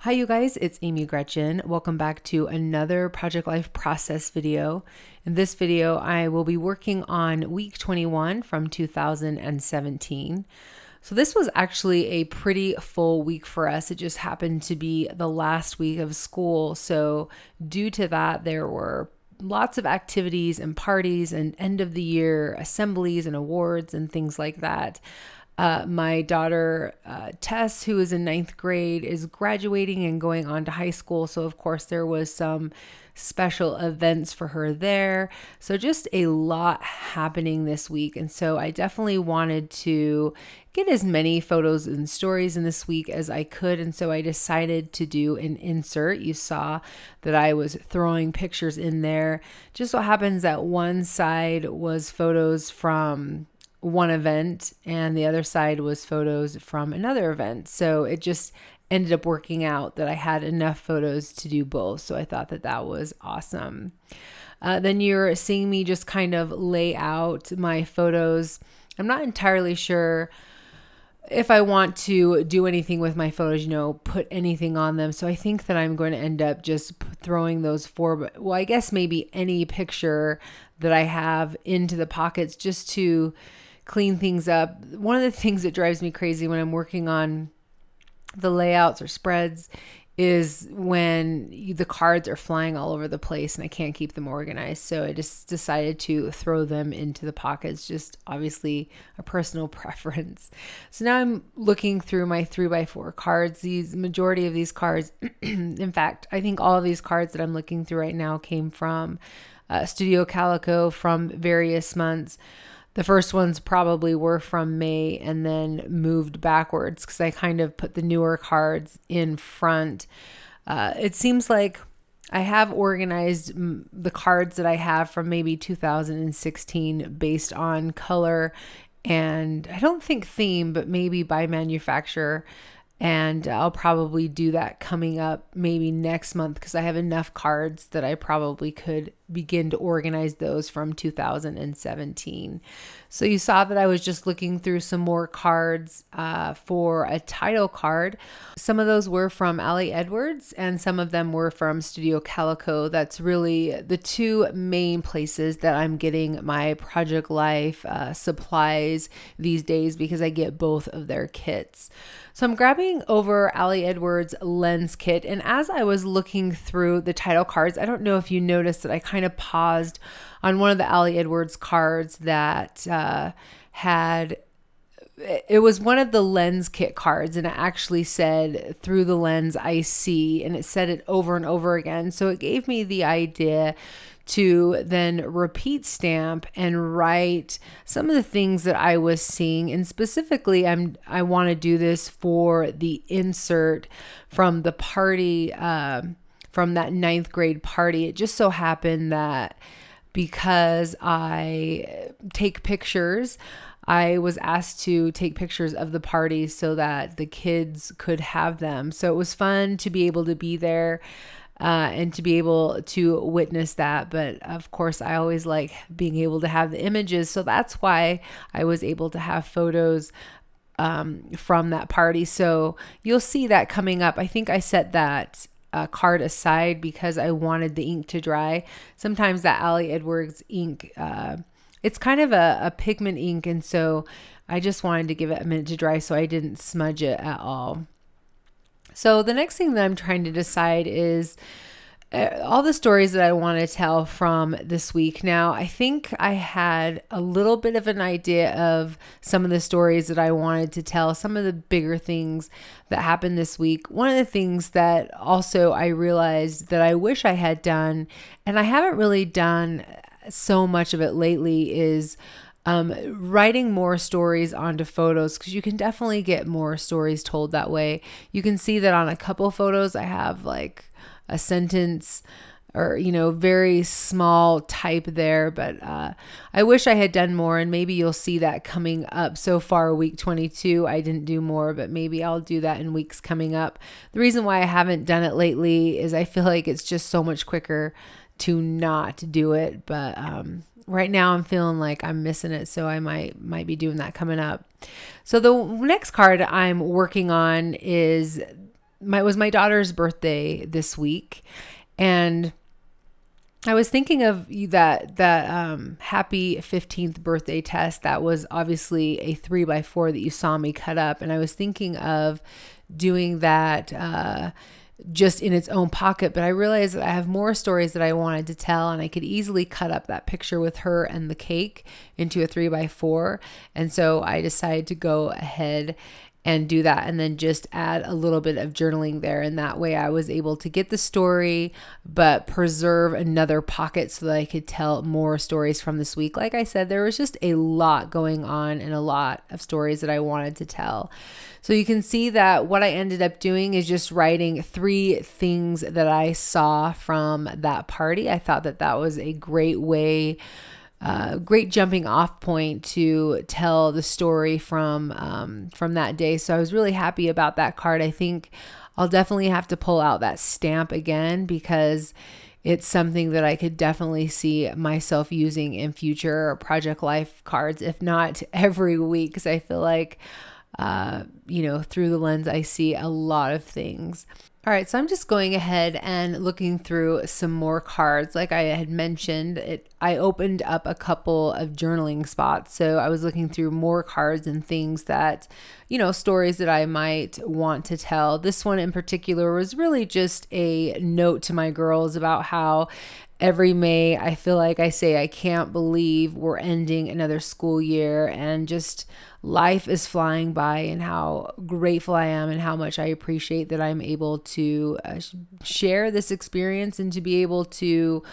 Hi you guys, it's Amy Gretchen. Welcome back to another Project Life Process video. In this video, I will be working on week 21 from 2017. So this was actually a pretty full week for us. It just happened to be the last week of school. So due to that, there were lots of activities and parties and end of the year assemblies and awards and things like that. My daughter, Tess, who is in 9th grade, is graduating and going on to high school. So, of course, there was some special events for her there. So just a lot happening this week. And so I definitely wanted to get as many photos and stories in this week as I could. And so I decided to do an insert. You saw that I was throwing pictures in there. Just so happens that one side was photos from one event and the other side was photos from another event. So it just ended up working out that I had enough photos to do both. So I thought that that was awesome. Then you're seeing me just kind of lay out my photos. I'm not entirely sure if I want to do anything with my photos, put anything on them. So I think that I'm going to end up just throwing those well, I guess maybe any picture that I have into the pockets just to clean things up. One of the things that drives me crazy when I'm working on the layouts or spreads is when the cards are flying all over the place and I can't keep them organized. So I just decided to throw them into the pockets, just obviously a personal preference. So now I'm looking through my 3x4 cards. Majority of these cards, in fact, I think all of these cards that I'm looking through right now came from Studio Calico from various months. The first ones probably were from May and then moved backwards because I kind of put the newer cards in front. It seems like I have organized the cards that I have from maybe 2016 based on color and I don't think theme, but maybe by manufacturer. And I'll probably do that coming up maybe next month because I have enough cards that I probably could begin to organize those from 2017. So you saw that I was just looking through some more cards for a title card. Some of those were from Ali Edwards and some of them were from Studio Calico. That's really the two main places that I'm getting my Project Life supplies these days because I get both of their kits. So I'm grabbing over Ali Edwards lens kit, and as I was looking through the title cards, I don't know if you noticed that I kind of paused on one of the Ali Edwards cards that it was one of the lens kit cards, and it actually said "through the lens I see," and it said it over and over again. So it gave me the idea to then repeat stamp and write some of the things that I was seeing. And specifically, I want to do this for the insert from the party, from that 9th grade party. It just so happened that because I take pictures, I was asked to take pictures of the party so that the kids could have them. So it was fun to be able to be there and to be able to witness that. But of course, I always like being able to have the images. So that's why I was able to have photos from that party. So you'll see that coming up. I think I set that card aside because I wanted the ink to dry. Sometimes that Ali Edwards ink, it's kind of a pigment ink. And so I just wanted to give it a minute to dry so I didn't smudge it at all. So the next thing that I'm trying to decide is all the stories that I want to tell from this week. Now, I think I had a little bit of an idea of some of the stories that I wanted to tell, some of the bigger things that happened this week. One of the things that also I realized that I wish I had done, and I haven't really done so much of it lately, is writing more stories onto photos, because you can definitely get more stories told that way. You can see that on a couple photos I have like a sentence or very small type there, but I wish I had done more, and maybe you'll see that coming up. So far, week 22 I didn't do more, but maybe I'll do that in weeks coming up. The reason why I haven't done it lately is I feel like it's just so much quicker to not do it, but right now I'm feeling like I'm missing it, so I might be doing that coming up. So the next card I'm working on is was my daughter's birthday this week, and I was thinking of that happy 15th birthday test that was obviously a 3x4 that you saw me cut up, and I was thinking of doing that just in its own pocket, but I realized that I have more stories that I wanted to tell, and I could easily cut up that picture with her and the cake into a 3x4, and so I decided to go ahead and do that, and then just add a little bit of journaling there. And that way I was able to get the story, but preserve another pocket so that I could tell more stories from this week. Like I said, there was just a lot going on and a lot of stories that I wanted to tell. So you can see that what I ended up doing is just writing 3 things that I saw from that party. I thought that that was a great way, great jumping off point to tell the story from that day. So I was really happy about that card. I think I'll definitely have to pull out that stamp again, because it's something that I could definitely see myself using in future Project Life cards, if not every week, because I feel like, through the lens, I see a lot of things. All right, so I'm just going ahead and looking through some more cards. Like I had mentioned, I opened up a couple of journaling spots. So I was looking through more cards and things that, stories that I might want to tell. This one in particular was really just a note to my girls about how every May, I feel like I say, I can't believe we're ending another school year, and just life is flying by, and how grateful I am and how much I appreciate that I'm able to share this experience and to be able to,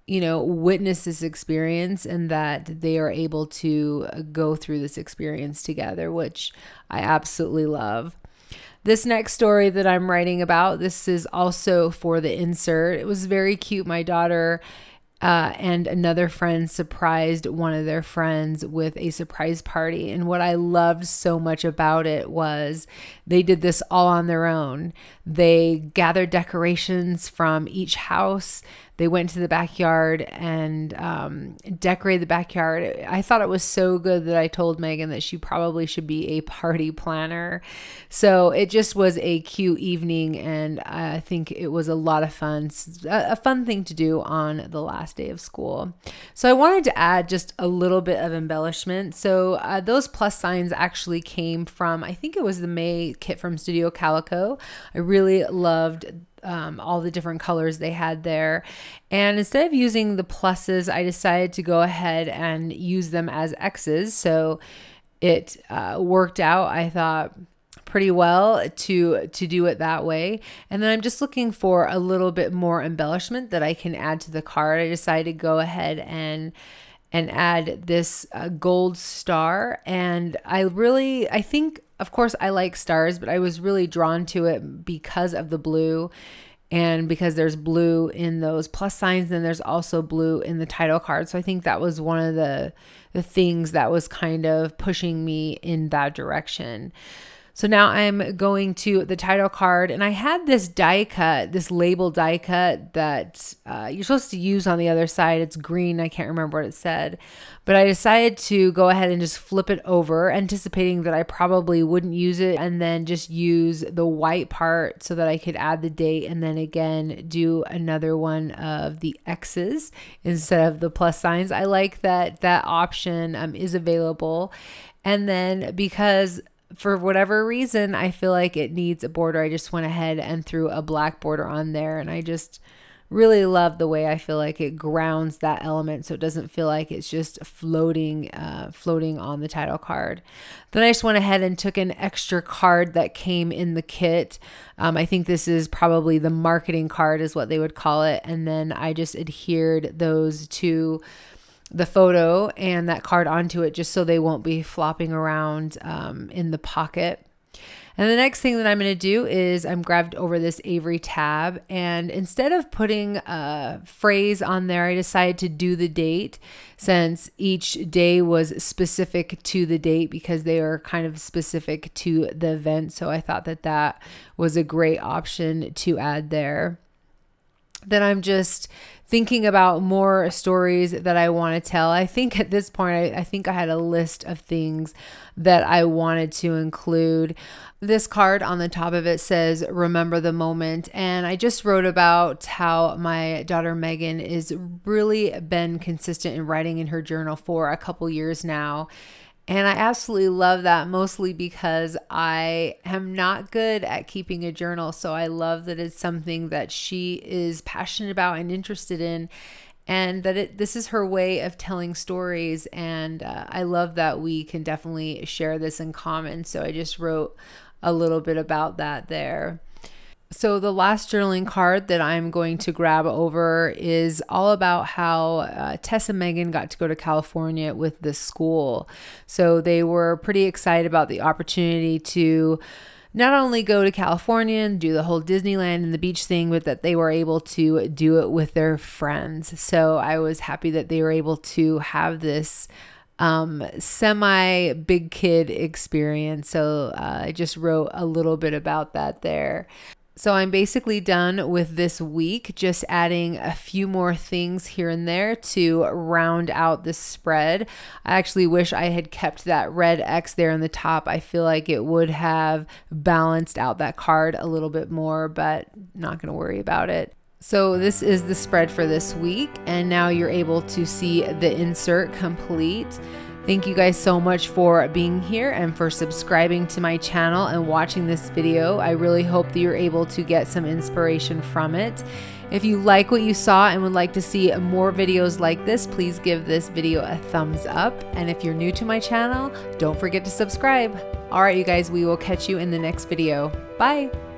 witness this experience, and that they are able to go through this experience together, which I absolutely love. This next story that I'm writing about, this is also for the insert. It was very cute. My daughter and another friend surprised one of their friends with a surprise party. And what I loved so much about it was they did this all on their own. They gathered decorations from each house. They went to the backyard and decorated the backyard. I thought it was so good that I told Megan that she probably should be a party planner. So it just was a cute evening, and I think it was a lot of fun, a fun thing to do on the last day of school. So I wanted to add just a little bit of embellishment. So those plus signs actually came from, I think it was the May kit from Studio Calico. I really loved all the different colors they had there. And instead of using the pluses, I decided to go ahead and use them as X's. So it worked out, I thought, pretty well to do it that way. And then I'm just looking for a little bit more embellishment that I can add to the card. I decided to go ahead and add this gold star. And I think, of course, I like stars, but I was really drawn to it because of the blue, and because there's blue in those plus signs, and there's also blue in the title card. So I think that was one of the things that was kind of pushing me in that direction. So now I'm going to the title card, and I had this die cut, this label die cut that you're supposed to use on the other side. It's green. I can't remember what it said, but I decided to go ahead and just flip it over, anticipating that I probably wouldn't use it, and then just use the white part so that I could add the date, and then again do another one of the X's instead of the plus signs. I like that option is available. And then because for whatever reason, I feel like it needs a border, I just went ahead and threw a black border on there. And I just really love the way I feel like it grounds that element, so it doesn't feel like it's just floating on the title card. Then I just went ahead and took an extra card that came in the kit. I think this is probably the marketing card is what they would call it. And then I just adhered those to the photo and that card onto it, just so they won't be flopping around in the pocket. And the next thing that I'm going to do is I'm grabbed over this Avery tab, and instead of putting a phrase on there, I decided to do the date, since each day was specific to the date, because they are kind of specific to the event. So I thought that that was a great option to add there. that I'm just thinking about more stories that I want to tell. I think at this point, I think I had a list of things that I wanted to include. This card on the top of it says, remember the moment. And I just wrote about how my daughter Megan is really been consistent in writing in her journal for a couple years now. And I absolutely love that, mostly because I am not good at keeping a journal. So I love that it's something that she is passionate about and interested in, and that this is her way of telling stories. And I love that we can definitely share this in common. So I just wrote a little bit about that there. So the last journaling card that I'm going to grab over is all about how Tess and Megan got to go to California with this school. So they were pretty excited about the opportunity to not only go to California and do the whole Disneyland and the beach thing, but that they were able to do it with their friends. So I was happy that they were able to have this semi big kid experience. So I just wrote a little bit about that there. So I'm basically done with this week, just adding a few more things here and there to round out the spread. I actually wish I had kept that red X there in the top. I feel like it would have balanced out that card a little bit more, but not going to worry about it. So this is the spread for this week, and now you're able to see the insert complete. Thank you guys so much for being here and for subscribing to my channel and watching this video. I really hope that you're able to get some inspiration from it. If you like what you saw and would like to see more videos like this, please give this video a thumbs up. And if you're new to my channel, don't forget to subscribe. All right, you guys, we will catch you in the next video. Bye.